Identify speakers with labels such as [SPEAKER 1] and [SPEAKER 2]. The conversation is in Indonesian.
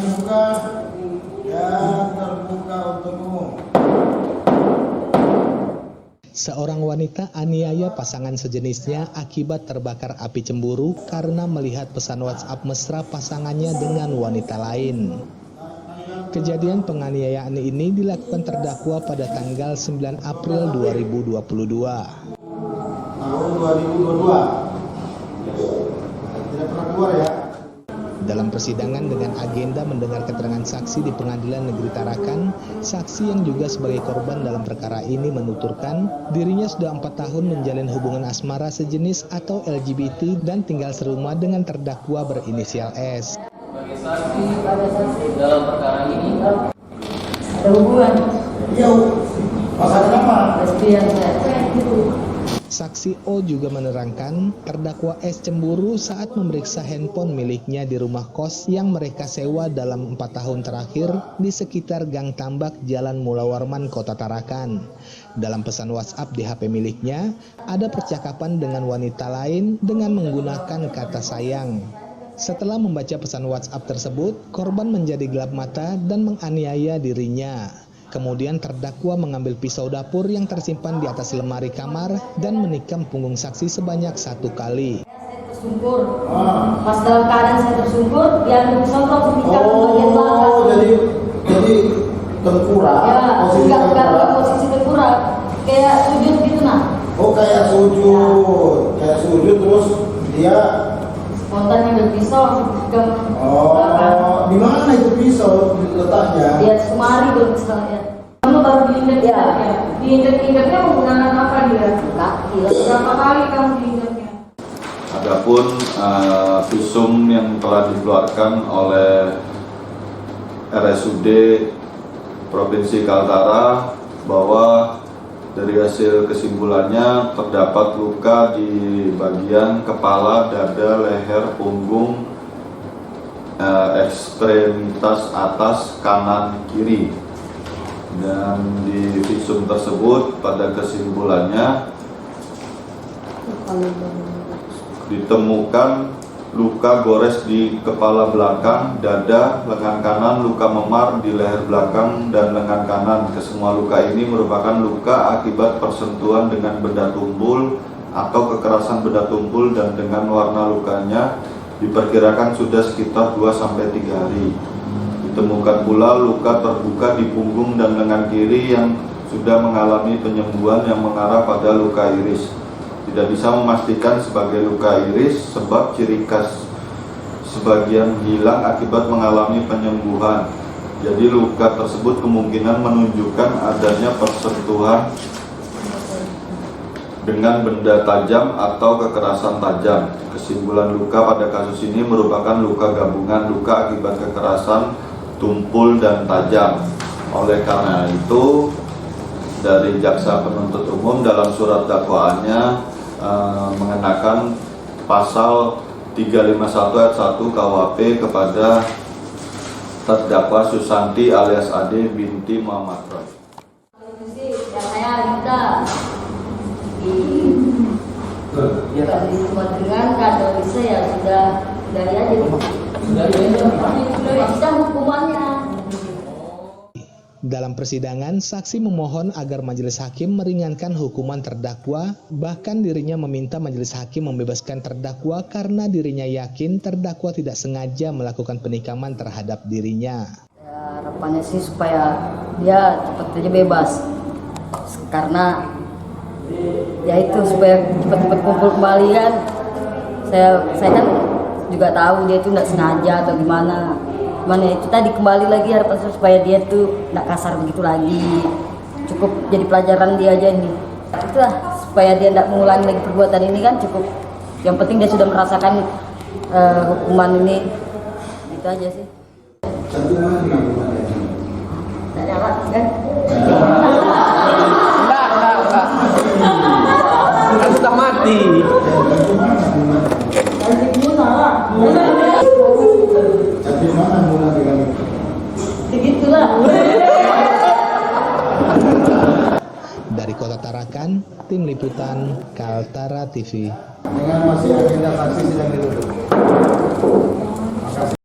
[SPEAKER 1] dibuka dan terbuka untuk umum.
[SPEAKER 2] Seorang wanita aniaya pasangan sejenisnya akibat terbakar api cemburu karena melihat pesan WhatsApp mesra pasangannya dengan wanita lain. Kejadian penganiayaan ini dilakukan terdakwa pada tanggal 9 April 2022.
[SPEAKER 1] Tahun 2022. Tidak pernah keluar ya.
[SPEAKER 2] Dalam persidangan dengan agenda mendengar keterangan saksi di Pengadilan Negeri Tarakan, saksi yang juga sebagai korban dalam perkara ini menuturkan dirinya sudah 4 tahun menjalin hubungan asmara sejenis atau LGBT dan tinggal serumah dengan terdakwa berinisial S.
[SPEAKER 3] Sebagai saksi dalam perkara ini
[SPEAKER 4] ada hubungan.
[SPEAKER 1] Jauh. Masalah apa?
[SPEAKER 4] Lesbian saya.
[SPEAKER 2] Saksi O juga menerangkan terdakwa S cemburu saat memeriksa handphone miliknya di rumah kos yang mereka sewa dalam 4 tahun terakhir di sekitar Gang Tambak, Jalan Mula Warman, Kota Tarakan. Dalam pesan WhatsApp di HP miliknya, ada percakapan dengan wanita lain dengan menggunakan kata sayang. Setelah membaca pesan WhatsApp tersebut, korban menjadi gelap mata dan menganiaya dirinya. Kemudian terdakwa mengambil pisau dapur yang tersimpan di atas lemari kamar dan menikam punggung saksi sebanyak 1 kali.
[SPEAKER 4] Saya tersungkur. Pas dalam keadaan saya tersungkur, dia ambil pisau untuk menikam bagian belakang.
[SPEAKER 1] Oh, jadi tengkurap.
[SPEAKER 4] Ya, enggak posisi tengkurap. Kayak sujud gitu nah.
[SPEAKER 1] Oh, kayak sujud. Kayak sujud terus dia
[SPEAKER 4] Spontan ambil pisau langsung menikam belakang.
[SPEAKER 1] di mana itu pisau letaknya?
[SPEAKER 4] Di atas lemari kalau misalnya. Kamu baru diinjak ya? Diinjak-injaknya menggunakan apa dia? Kaki. Berapa kali kamu diinjaknya?
[SPEAKER 5] Adapun visum yang telah dikeluarkan oleh RSUD Provinsi Kaltara bahwa dari hasil kesimpulannya terdapat luka di bagian kepala, dada, leher, punggung, ekstremitas atas kanan kiri. Dan di visum tersebut pada kesimpulannya ditemukan luka gores di kepala belakang, dada, lengan kanan, luka memar di leher belakang dan lengan kanan. Kesemua luka ini merupakan luka akibat persentuhan dengan benda tumpul atau kekerasan benda tumpul, dan dengan warna lukanya diperkirakan sudah sekitar 2-3 hari. Ditemukan pula luka terbuka di punggung dan lengan kiri yang sudah mengalami penyembuhan yang mengarah pada luka iris. Tidak bisa memastikan sebagai luka iris sebab ciri khas sebagian hilang akibat mengalami penyembuhan. Jadi luka tersebut kemungkinan menunjukkan adanya persentuhan dengan benda tajam atau kekerasan tajam. Kesimpulan luka pada kasus ini merupakan luka gabungan luka akibat kekerasan tumpul dan tajam. Oleh karena itu, dari jaksa penuntut umum dalam surat dakwaannya mengenakan pasal 351 ayat 1 KUHP kepada terdakwa Susanti alias Ade binti Muhammad Roy.
[SPEAKER 4] Saya Rita di rumah dengan kalau bisa ya sudah dari aja sudah hukumannya.
[SPEAKER 2] Dalam persidangan, saksi memohon agar majelis hakim meringankan hukuman terdakwa, bahkan dirinya meminta majelis hakim membebaskan terdakwa karena dirinya yakin terdakwa tidak sengaja melakukan penikaman terhadap dirinya.
[SPEAKER 4] Ya, harapannya sih supaya dia cepat aja bebas, karena ya itu supaya cepat-cepat kumpul kembali kan. Saya kan juga tahu dia itu nggak sengaja atau gimana. Cuman ya itu tadi kembali lagi harapan saya supaya dia tuh nggak kasar begitu lagi. Cukup jadi pelajaran dia aja nih. Itulah supaya dia nggak mengulangi lagi perbuatan ini kan cukup. Yang penting dia sudah merasakan hukuman ini. Itu aja sih. Dari alat kan?
[SPEAKER 6] Enggak. Kan sudah mati.
[SPEAKER 1] Di mana mulai dengan itu?
[SPEAKER 4] Begitulah.
[SPEAKER 2] Dari Kota Tarakan, Tim Liputan Kaltara TV.
[SPEAKER 1] Dengan masih agenda saksi sedang ditutup.